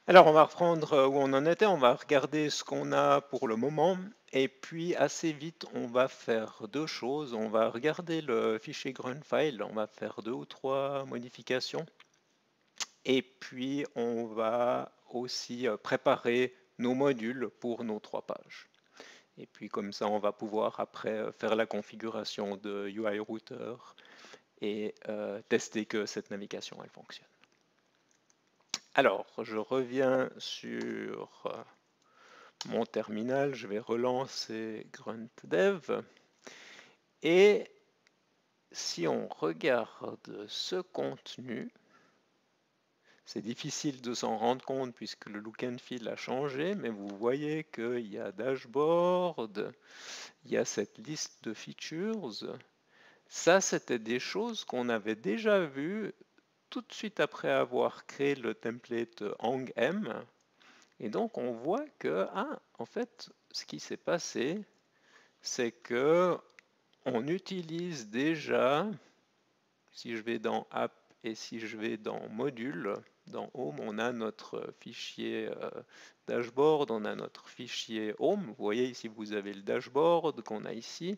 Alors, on va reprendre où on en était. On va regarder ce qu'on a pour le moment. Et puis, assez vite, on va faire deux choses. On va regarder le fichier Gruntfile. On va faire deux ou trois modifications. Et puis, on va aussi préparer nos modules pour nos trois pages. Et puis, comme ça, on va pouvoir après faire la configuration de UI Router et tester que cette navigation, elle fonctionne. Alors, je reviens sur mon terminal, je vais relancer GruntDev. Et si on regarde ce contenu, c'est difficile de s'en rendre compte puisque le look and feel a changé, mais vous voyez qu'il y a dashboard, il y a cette liste de features. Ça, c'était des choses qu'on avait déjà vues tout de suite après avoir créé le template AngM. Et donc, on voit que, en fait, ce qui s'est passé, c'est que on utilise déjà, si je vais dans App et si je vais dans Module, dans Home, on a notre fichier dashboard, on a notre fichier Home. Vous voyez ici, vous avez le dashboard qu'on a ici.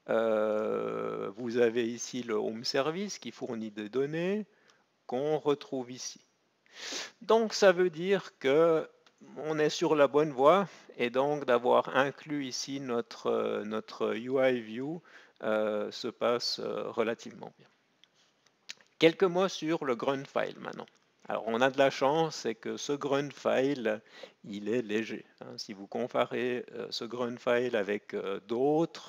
Vous avez ici le Home Service qui fournit des données qu'on retrouve ici. Donc ça veut dire que on est sur la bonne voie et donc d'avoir inclus ici notre UI View se passe relativement bien. Quelques mots sur le Gruntfile maintenant. Alors on a de la chance, c'est que ce Gruntfile, il est léger. Si vous comparez ce Gruntfile avec d'autres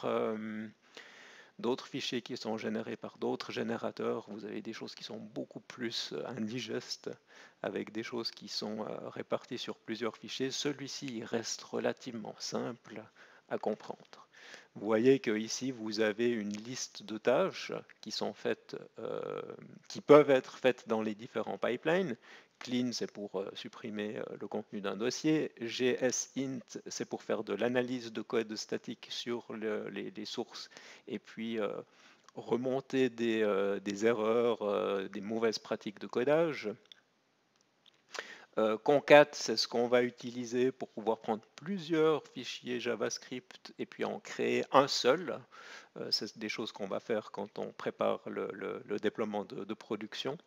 fichiers qui sont générés par d'autres générateurs, vous avez des choses qui sont beaucoup plus indigestes, avec des choses qui sont réparties sur plusieurs fichiers. Celui-ci il reste relativement simple à comprendre. Vous voyez que ici vous avez une liste de tâches qui sont faites, qui peuvent être faites dans les différents pipelines. Clean, c'est pour supprimer le contenu d'un dossier. GSInt, c'est pour faire de l'analyse de code statique sur les sources et puis remonter des erreurs, des mauvaises pratiques de codage. Concat, c'est ce qu'on va utiliser pour pouvoir prendre plusieurs fichiers JavaScript et puis en créer un seul. C'est des choses qu'on va faire quand on prépare le déploiement de production.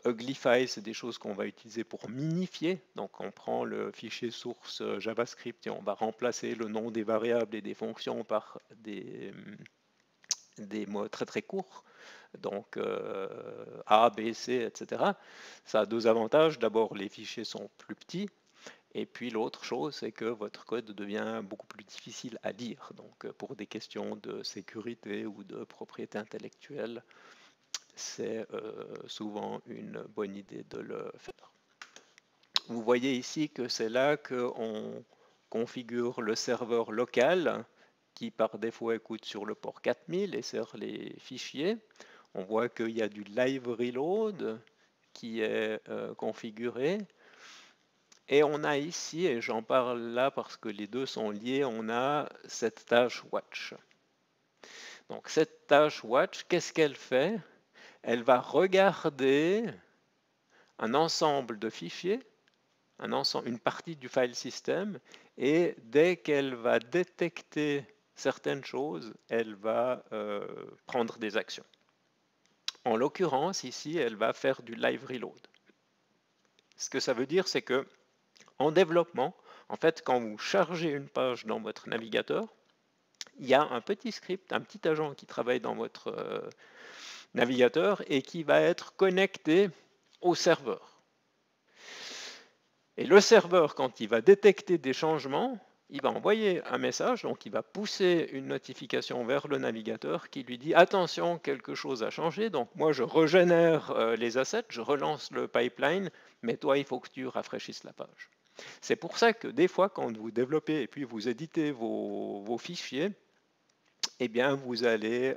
Uglify, c'est des choses qu'on va utiliser pour minifier. Donc on prend le fichier source JavaScript et on va remplacer le nom des variables et des fonctions par des mots très très courts, donc A, B, C, etc. Ça a deux avantages. D'abord, les fichiers sont plus petits. Et puis l'autre chose, c'est que votre code devient beaucoup plus difficile à lire. Donc pour des questions de sécurité ou de propriété intellectuelle, c'est souvent une bonne idée de le faire. Vous voyez ici que c'est là qu'on configure le serveur local qui par défaut écoute sur le port 4000 et sert les fichiers. On voit qu'il y a du live reload qui est configuré. Et on a ici, et j'en parle là parce que les deux sont liés, on a cette tâche watch. Donc cette tâche watch, qu'est-ce qu'elle fait? Elle va regarder un ensemble de fichiers, une partie du file system, et dès qu'elle va détecter certaines choses, elle va prendre des actions. En l'occurrence, ici, elle va faire du live reload. Ce que ça veut dire, c'est que en développement, en fait, quand vous chargez une page dans votre navigateur, il y a un petit script, un petit agent qui travaille dans votre navigateur et qui va être connecté au serveur. Et le serveur, quand il va détecter des changements, il va envoyer un message, donc il va pousser une notification vers le navigateur qui lui dit attention, quelque chose a changé, donc moi je régénère les assets, je relance le pipeline, mais toi il faut que tu rafraîchisses la page. C'est pour ça que des fois quand vous développez et puis vous éditez vos fichiers, eh bien, vous allez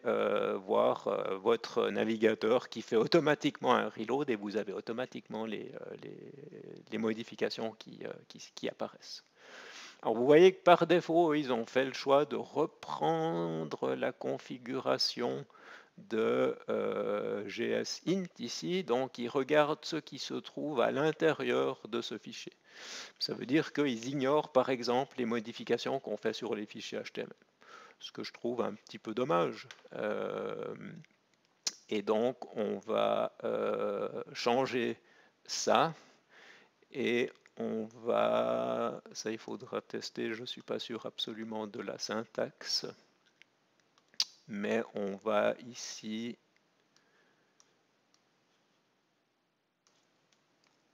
voir votre navigateur qui fait automatiquement un reload et vous avez automatiquement les modifications qui apparaissent. Alors, vous voyez que par défaut, ils ont fait le choix de reprendre la configuration de GSint ici, donc il regarde ce qui se trouve à l'intérieur de ce fichier. Ça veut dire qu'ils ignorent par exemple les modifications qu'on fait sur les fichiers HTML, ce que je trouve un petit peu dommage. Et donc on va changer ça et on va, ça il faudra tester, je ne suis pas sûr absolument de la syntaxe, mais on va ici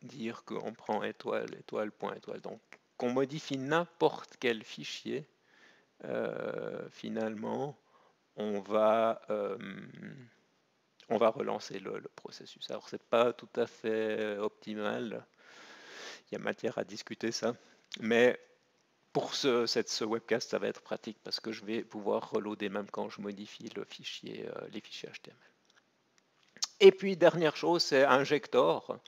dire qu'on prend étoile, étoile, point, étoile. Donc qu'on modifie n'importe quel fichier, finalement, on va relancer le processus. Alors c'est pas tout à fait optimal, il y a matière à discuter ça, mais pour ce webcast, ça va être pratique parce que je vais pouvoir reloader même quand je modifie le fichier, les fichiers HTML. Et puis, dernière chose, c'est injector.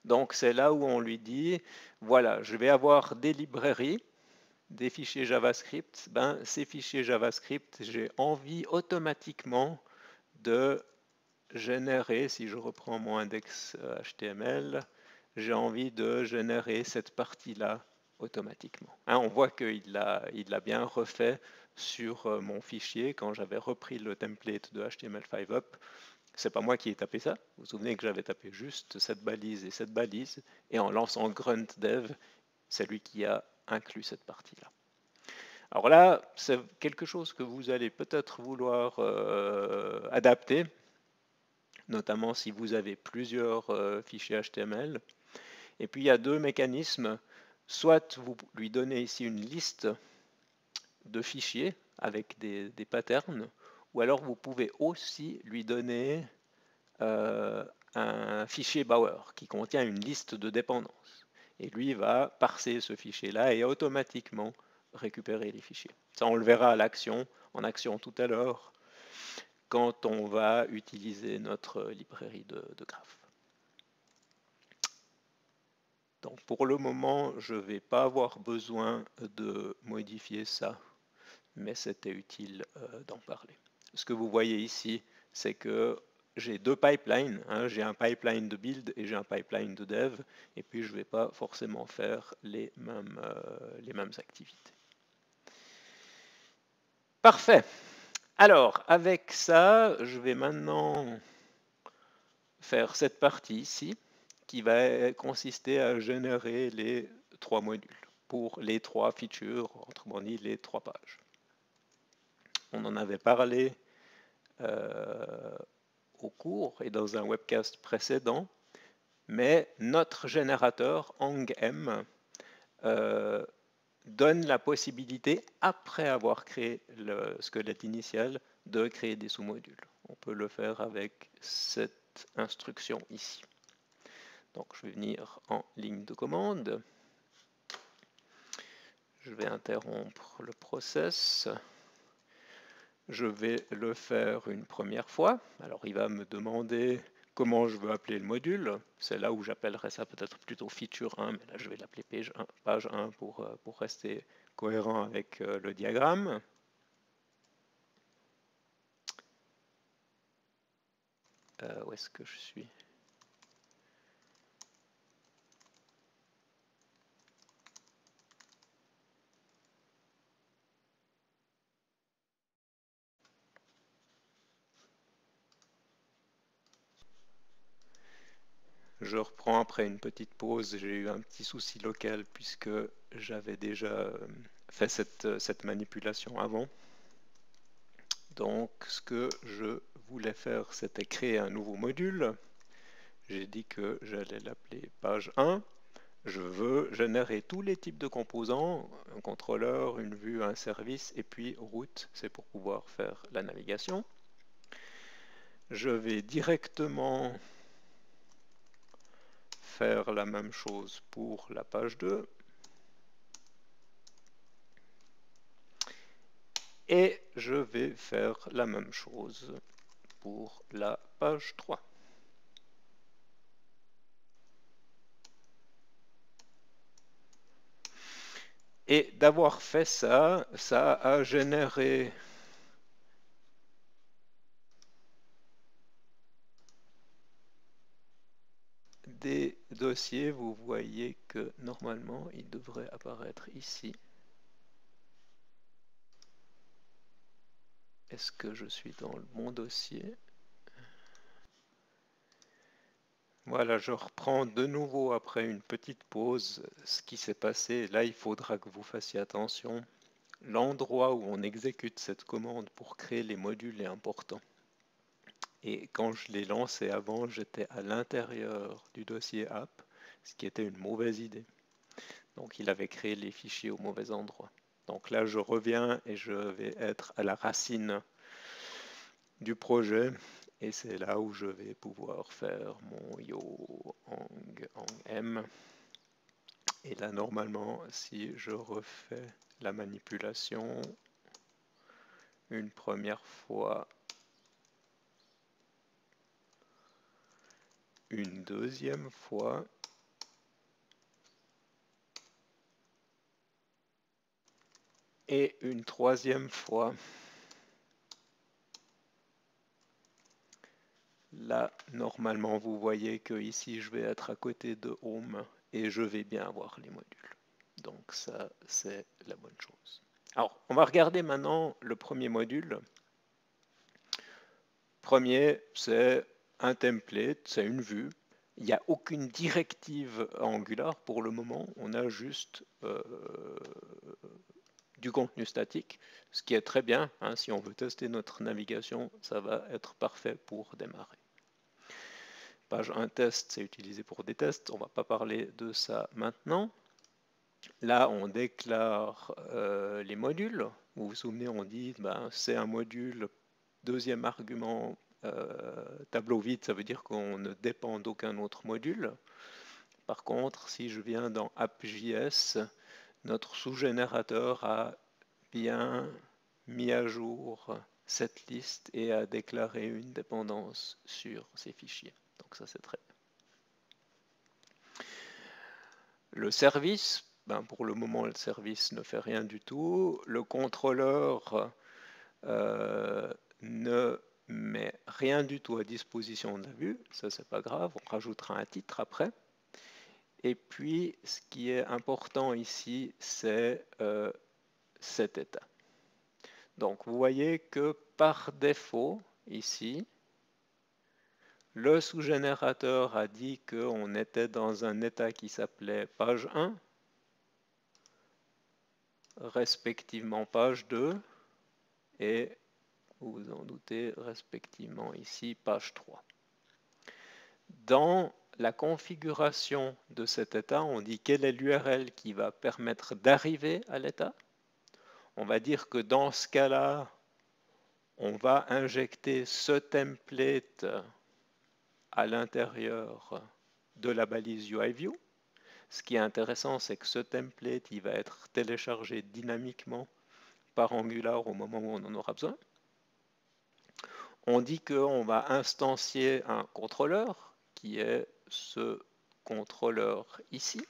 Donc, c'est là où on lui dit, voilà, je vais avoir des librairies, des fichiers JavaScript. Ben, ces fichiers JavaScript, j'ai envie automatiquement de générer, si je reprends mon index HTML, j'ai envie de générer cette partie-là automatiquement. Hein, on voit qu'il l'a bien refait sur mon fichier quand j'avais repris le template de HTML5up. C'est pas moi qui ai tapé ça. Vous vous souvenez que j'avais tapé juste cette balise, et en lançant grunt dev, c'est lui qui a inclus cette partie-là. Alors là, c'est quelque chose que vous allez peut-être vouloir adapter, notamment si vous avez plusieurs fichiers HTML. Et puis il y a deux mécanismes. Soit vous lui donnez ici une liste de fichiers avec des patterns, ou alors vous pouvez aussi lui donner un fichier Bower qui contient une liste de dépendances. Et lui va parser ce fichier-là et automatiquement récupérer les fichiers. Ça, on le verra en action tout à l'heure, quand on va utiliser notre librairie de graphes. Donc pour le moment, je ne vais pas avoir besoin de modifier ça, mais c'était utile d'en parler. Ce que vous voyez ici, c'est que j'ai deux pipelines, hein, j'ai un pipeline de build et j'ai un pipeline de dev, et puis je ne vais pas forcément faire les mêmes activités. Parfait. Alors, avec ça, je vais maintenant faire cette partie ici, qui va consister à générer les 3 modules pour les 3 features, autrement dit les 3 pages. On en avait parlé au cours et dans un webcast précédent, mais notre générateur AngM donne la possibilité, après avoir créé le squelette initial, de créer des sous-modules. On peut le faire avec cette instruction ici. Donc je vais venir en ligne de commande. Je vais interrompre le process. Je vais le faire une première fois. Alors il va me demander comment je veux appeler le module. C'est là où j'appellerai ça peut-être plutôt feature 1, mais là je vais l'appeler page 1 pour rester cohérent avec le diagramme. Où est-ce que je suis ? Je reprends après une petite pause. J'ai eu un petit souci local puisque j'avais déjà fait cette manipulation avant. Donc ce que je voulais faire, c'était créer un nouveau module. J'ai dit que j'allais l'appeler page 1. Je veux générer tous les types de composants, un contrôleur, une vue, un service, et puis route, c'est pour pouvoir faire la navigation. Je vais directement faire la même chose pour la page 2. Et je vais faire la même chose pour la page 3. Et d'avoir fait ça, ça a généré des dossiers, vous voyez que normalement, il devrait apparaître ici. Est-ce que je suis dans le bon dossier? Voilà, je reprends de nouveau après une petite pause ce qui s'est passé. Là, il faudra que vous fassiez attention. L'endroit où on exécute cette commande pour créer les modules est important. Et quand je l'ai lancé avant, j'étais à l'intérieur du dossier app, ce qui était une mauvaise idée. Donc il avait créé les fichiers au mauvais endroit. Donc là, je reviens et je vais être à la racine du projet. Et c'est là où je vais pouvoir faire mon yo ang m. Et là, normalement, si je refais la manipulation une première fois, une deuxième fois, et une troisième fois, là, normalement, vous voyez que ici, je vais être à côté de Home et je vais bien avoir les modules. Donc ça, c'est la bonne chose. Alors, on va regarder maintenant le premier module. Premier, c'est un template, c'est une vue. Il n'y a aucune directive Angular pour le moment. On a juste du contenu statique, ce qui est très bien. Hein, si on veut tester notre navigation, ça va être parfait pour démarrer. Page 1 test, c'est utilisé pour des tests. On ne va pas parler de ça maintenant. Là, on déclare les modules. Vous vous souvenez, on dit c'est un module, deuxième argument, tableau vide, ça veut dire qu'on ne dépend d'aucun autre module. Par contre, si je viens dans app.js, notre sous-générateur a bien mis à jour cette liste et a déclaré une dépendance sur ces fichiers. Donc ça, c'est très bien. Le service, pour le moment, le service ne fait rien du tout. Le contrôleur ne met rien du tout à disposition de la vue. Ça, c'est pas grave. On rajoutera un titre après. Et puis, ce qui est important ici, c'est cet état. Donc, vous voyez que par défaut, ici, le sous-générateur a dit qu'on était dans un état qui s'appelait page 1, respectivement page 2, et vous vous en doutez, respectivement ici, page 3. Dans la configuration de cet état, on dit quelle est l'URL qui va permettre d'arriver à l'état. On va dire que dans ce cas-là, on va injecter ce template à l'intérieur de la balise UIView. Ce qui est intéressant, c'est que ce template, il va être téléchargé dynamiquement par Angular au moment où on en aura besoin. On dit qu'on va instancier un contrôleur, qui est ce contrôleur ici.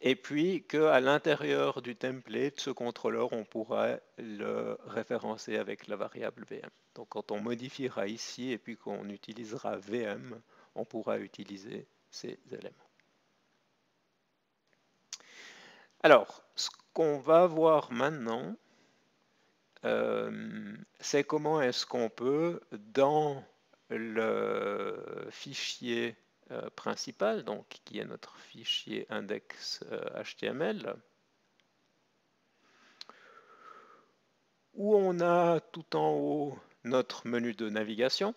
Et puis qu'à l'intérieur du template, ce contrôleur, on pourra le référencer avec la variable VM. Donc quand on modifiera ici et puis qu'on utilisera VM, on pourra utiliser ces éléments. Alors, ce qu'on va voir maintenant, c'est comment est-ce qu'on peut, dans le fichier principal, donc qui est notre fichier index HTML, où on a tout en haut notre menu de navigation,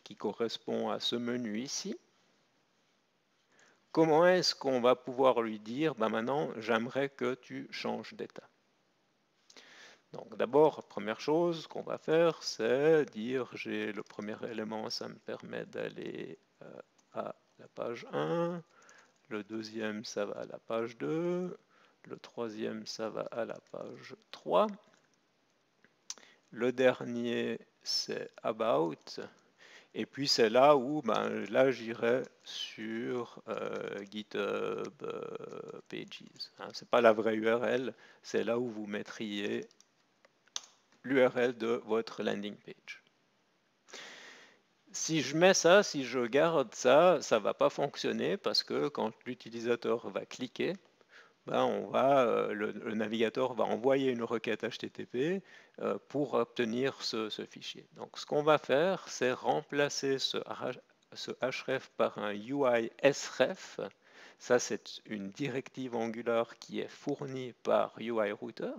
qui correspond à ce menu ici. Comment est-ce qu'on va pouvoir lui dire, maintenant, j'aimerais que tu changes d'état. Donc d'abord, première chose qu'on va faire, c'est dire, j'ai le premier élément, ça me permet d'aller à la page 1, le deuxième, ça va à la page 2, le troisième, ça va à la page 3. Le dernier, c'est About. Et puis c'est là où, là j'irai sur GitHub Pages. Hein, c'est pas la vraie URL, c'est là où vous mettriez l'URL de votre landing page. Si je mets ça, si je garde ça, ça ne va pas fonctionner parce que quand l'utilisateur va cliquer, ben le navigateur va envoyer une requête HTTP pour obtenir ce fichier. Donc ce qu'on va faire, c'est remplacer ce href par un UI sref. Ça, c'est une directive Angular qui est fournie par UI Router.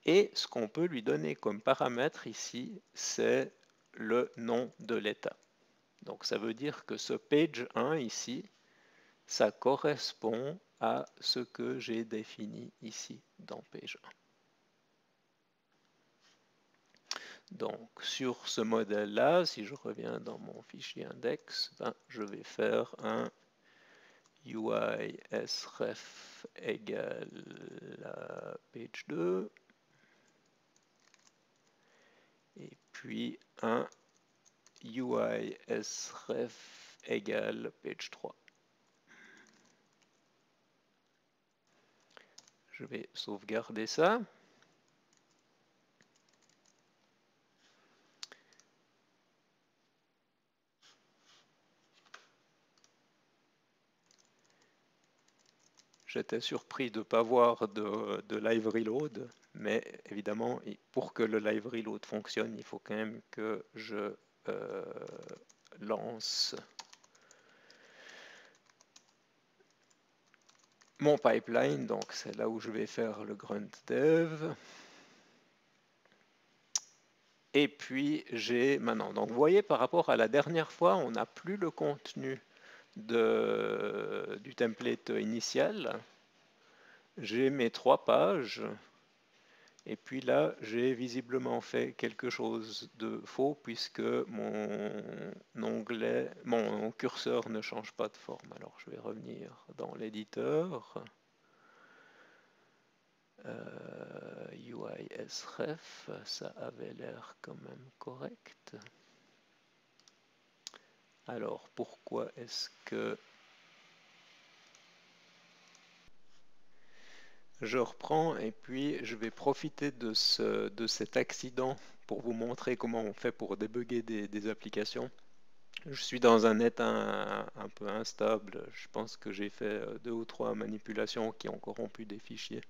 Et ce qu'on peut lui donner comme paramètre ici, c'est le nom de l'état. Donc ça veut dire que ce page 1 ici, ça correspond à ce que j'ai défini ici dans page 1. Donc sur ce modèle-là, si je reviens dans mon fichier index, je vais faire un UI sref égale page 2 et puis un UI sref égale page 3. Je vais sauvegarder ça. J'étais surpris de ne pas voir de live reload, mais évidemment, pour que le live reload fonctionne, il faut quand même que je lance mon pipeline. Donc c'est là où je vais faire le grunt dev. Et puis j'ai maintenant, donc vous voyez par rapport à la dernière fois, on n'a plus le contenu du template initial. J'ai mes 3 pages. Et puis là, j'ai visiblement fait quelque chose de faux puisque mon curseur ne change pas de forme. Alors je vais revenir dans l'éditeur. UI sref, ça avait l'air quand même correct. Alors pourquoi est-ce que je reprends et puis je vais profiter de cet accident pour vous montrer comment on fait pour débugger des applications. Je suis dans un net un peu instable. Je pense que j'ai fait 2 ou 3 manipulations qui ont corrompu des fichiers.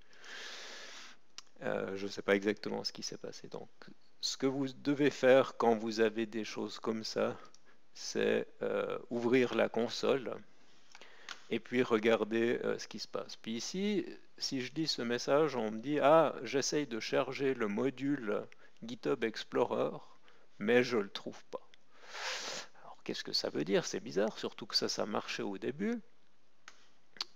Je ne sais pas exactement ce qui s'est passé. Donc, ce que vous devez faire quand vous avez des choses comme ça, c'est ouvrir la console et puis regarder ce qui se passe. Puis ici, si je dis ce message, on me dit « Ah, j'essaye de charger le module GitHub Explorer, mais je ne le trouve pas. » Alors, qu'est-ce que ça veut dire? C'est bizarre, surtout que ça marchait au début.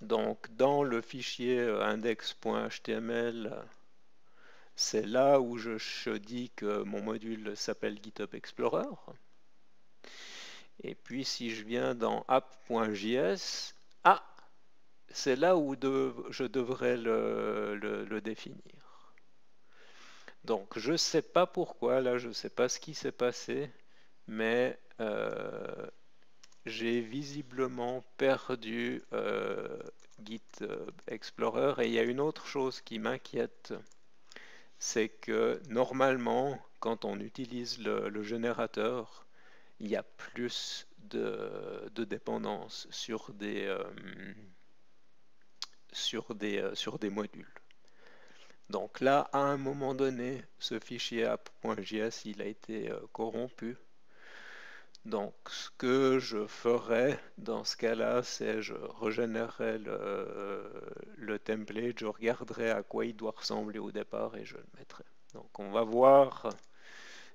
Donc, dans le fichier index.html, c'est là où je dis que mon module s'appelle GitHub Explorer. Et puis, si je viens dans app.js, c'est là où je devrais le définir. Donc, je ne sais pas pourquoi, là, je ne sais pas ce qui s'est passé, mais j'ai visiblement perdu GitHub Explorer. Et il y a une autre chose qui m'inquiète, c'est que normalement, quand on utilise le générateur, il y a plus de dépendance sur des modules. Donc là, à un moment donné, ce fichier app.js, il a été corrompu. Donc ce que je ferais dans ce cas-là, c'est je régénérerais le template, je regarderai à quoi il doit ressembler au départ et je le mettrai. Donc on va voir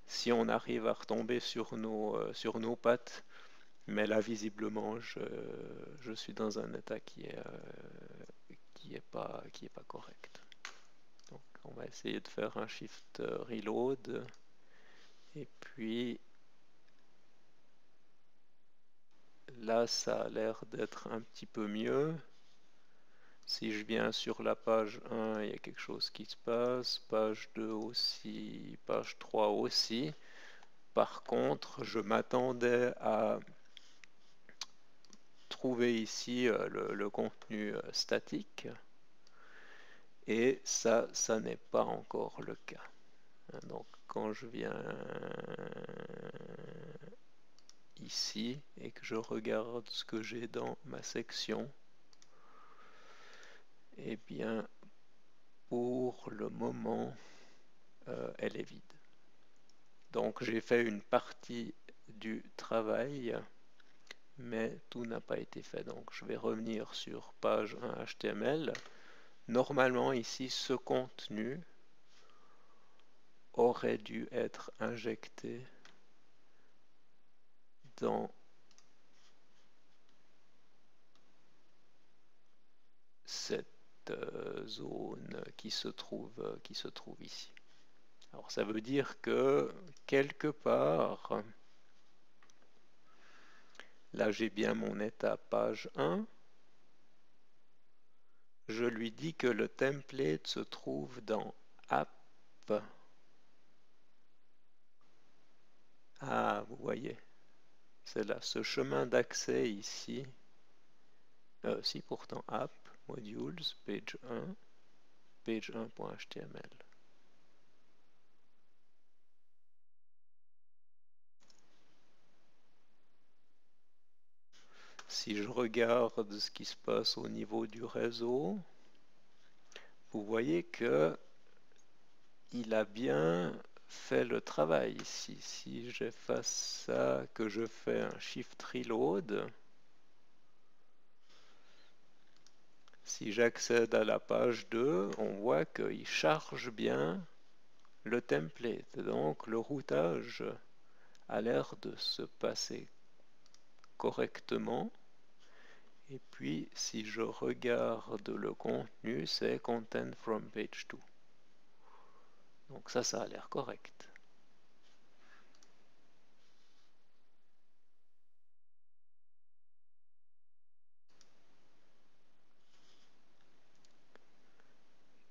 si on arrive à retomber sur nos pattes. Mais là, visiblement, je suis dans un état qui est pas correct. Donc, on va essayer de faire un shift reload. Et puis, là, ça a l'air d'être un petit peu mieux. Si je viens sur la page 1, il y a quelque chose qui se passe. Page 2 aussi, page 3 aussi. Par contre, je m'attendais à trouver ici le contenu statique et ça n'est pas encore le cas. Donc quand je viens ici et que je regarde ce que j'ai dans ma section, eh bien pour le moment elle est vide. Donc j'ai fait une partie du travail, mais tout n'a pas été fait. Donc je vais revenir sur page 1 HTML. Normalement ici ce contenu aurait dû être injecté dans cette zone qui se trouve ici. Alors ça veut dire que quelque part, là j'ai bien mon état page 1, je lui dis que le template se trouve dans App. Ah, vous voyez, c'est là, ce chemin d'accès ici. Si pourtant App, Modules, page 1, page 1.html. Si je regarde ce qui se passe au niveau du réseau, vous voyez que il a bien fait le travail ici. Si j'efface ça, que je fais un shift reload, si j'accède à la page 2, on voit qu'il charge bien le template. Donc le routage a l'air de se passer correctement. Et puis si je regarde le contenu, c'est content from page 2. Donc ça a l'air correct.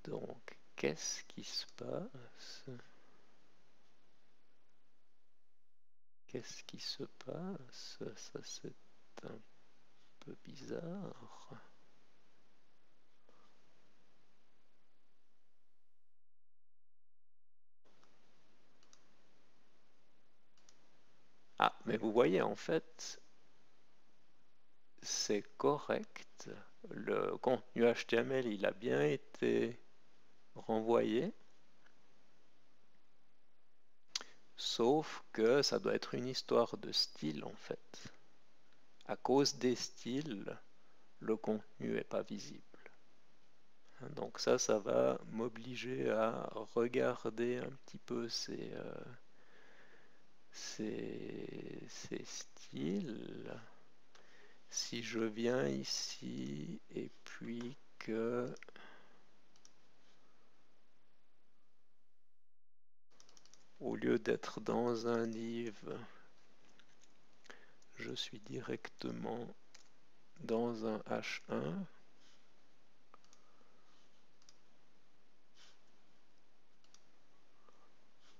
Donc, qu'est-ce qui se passe? Qu'est-ce qui se passe? Ça, c'est un peu bizarre. Ah, mais vous voyez, en fait, c'est correct. Le contenu HTML, il a bien été renvoyé. Sauf que ça doit être une histoire de style, en fait. À cause des styles, le contenu n'est pas visible. Donc ça va m'obliger à regarder un petit peu ces styles. Si je viens ici et puis que au lieu d'être dans un div, je suis directement dans un H1,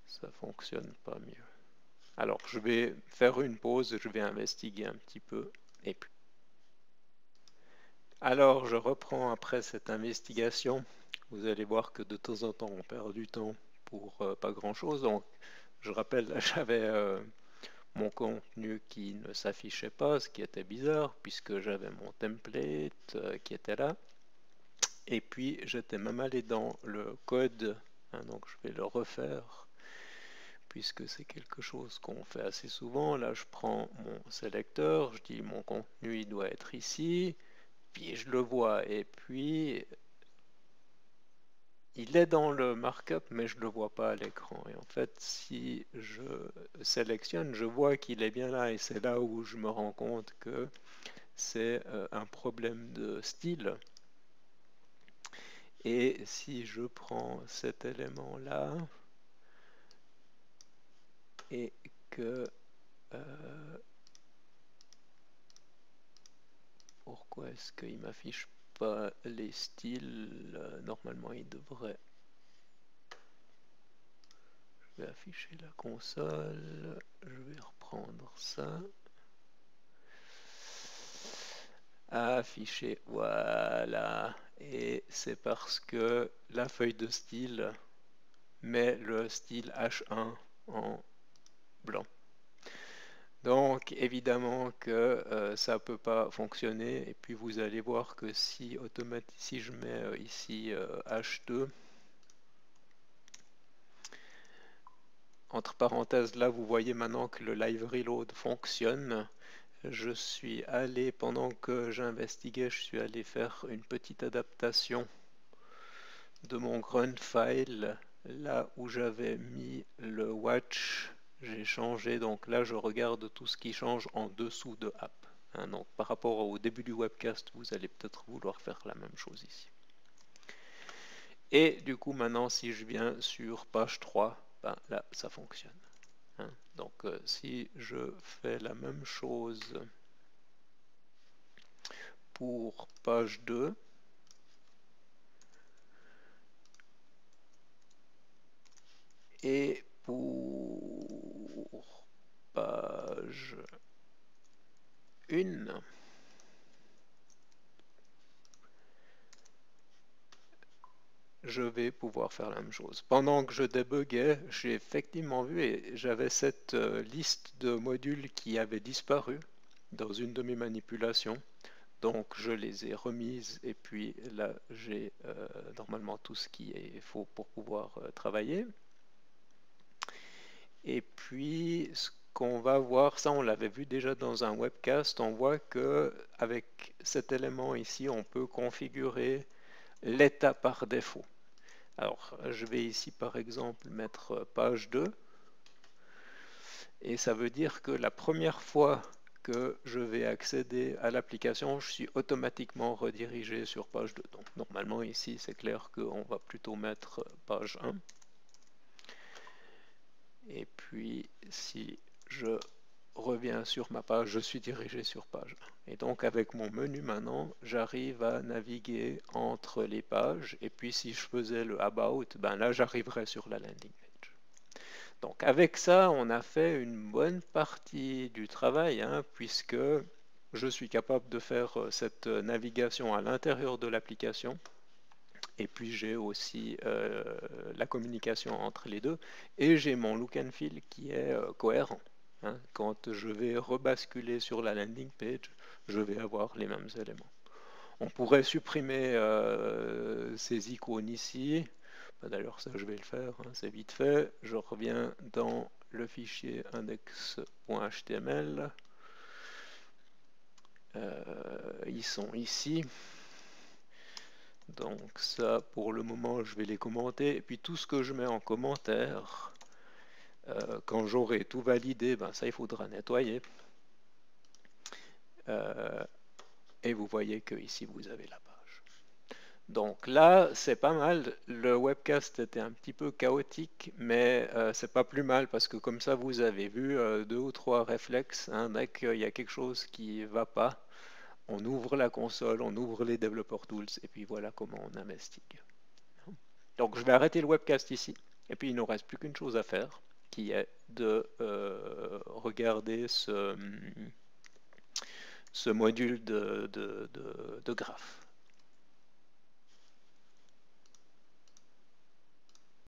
ça fonctionne pas mieux. Alors je vais faire une pause, je vais investiguer un petit peu et puis alors je reprends après cette investigation. Vous allez voir que de temps en temps on perd du temps pour pas grand chose. Donc je rappelle, j'avais mon contenu qui ne s'affichait pas, ce qui était bizarre puisque j'avais mon template qui était là. Et puis j'étais même allé dans le code, hein, donc je vais le refaire puisque c'est quelque chose qu'on fait assez souvent. Là je prends mon sélecteur, je dis mon contenu il doit être ici, puis je le vois et puis il est dans le markup mais je ne le vois pas à l'écran. Et en fait si je sélectionne, je vois qu'il est bien là et c'est là où je me rends compte que c'est un problème de style. Et si je prends cet élément là et que pourquoi est-ce qu'il m'affiche pas les styles? Normalement il devrait. Je vais afficher la console, je vais reprendre ça, afficher, voilà, et c'est parce que la feuille de style mais le style H1 en blanc. Donc évidemment que ça ne peut pas fonctionner, et puis vous allez voir que si je mets ici H2, entre parenthèses là, vous voyez maintenant que le live reload fonctionne. Je suis allé, pendant que j'investiguais, je suis allé faire une petite adaptation de mon grunt file, là où j'avais mis le watch, j'ai changé, donc là je regarde tout ce qui change en dessous de app. Hein, donc par rapport au début du webcast, vous allez peut-être vouloir faire la même chose ici. Et du coup maintenant si je viens sur page 3, ben, là ça fonctionne. Hein, donc si je fais la même chose pour page 2, et pour page 1, je vais pouvoir faire la même chose. Pendant que je débuguais, j'ai effectivement vu, et j'avais cette liste de modules qui avaient disparu dans une de mes manipulations. Donc je les ai remises, et puis là j'ai normalement tout ce qui est faut pour pouvoir travailler. Et puis ce qu'on va voir, ça on l'avait vu déjà dans un webcast, on voit que avec cet élément ici, on peut configurer l'état par défaut. Alors je vais ici par exemple mettre page 2, et ça veut dire que la première fois que je vais accéder à l'application, je suis automatiquement redirigé sur page 2. Donc normalement ici c'est clair qu'on va plutôt mettre page 1. Et puis si je reviens sur ma page, je suis dirigé sur page 1. Et donc avec mon menu maintenant, j'arrive à naviguer entre les pages. Et puis si je faisais le About, ben là j'arriverais sur la landing page. Donc avec ça, on a fait une bonne partie du travail, hein, puisque je suis capable de faire cette navigation à l'intérieur de l'application. Et puis j'ai aussi la communication entre les deux. Et j'ai mon look and feel qui est cohérent. Hein. Quand je vais rebasculer sur la landing page, je vais avoir les mêmes éléments. On pourrait supprimer ces icônes ici. D'ailleurs, ça je vais le faire, hein, c'est vite fait. Je reviens dans le fichier index.html. Ils sont ici. Donc ça, pour le moment, je vais les commenter. Et puis tout ce que je mets en commentaire, quand j'aurai tout validé, ben ça, il faudra nettoyer. Et vous voyez que ici, vous avez la page. Donc là, c'est pas mal. Le webcast était un petit peu chaotique, mais c'est pas plus mal parce que comme ça, vous avez vu 2 ou 3 réflexes. Hein, dès qu'il y a quelque chose qui va pas, on ouvre la console, on ouvre les Developer Tools, et puis voilà comment on investigue. Donc je vais arrêter le webcast ici, et puis il ne nous reste plus qu'une chose à faire, qui est de regarder ce module de graphe.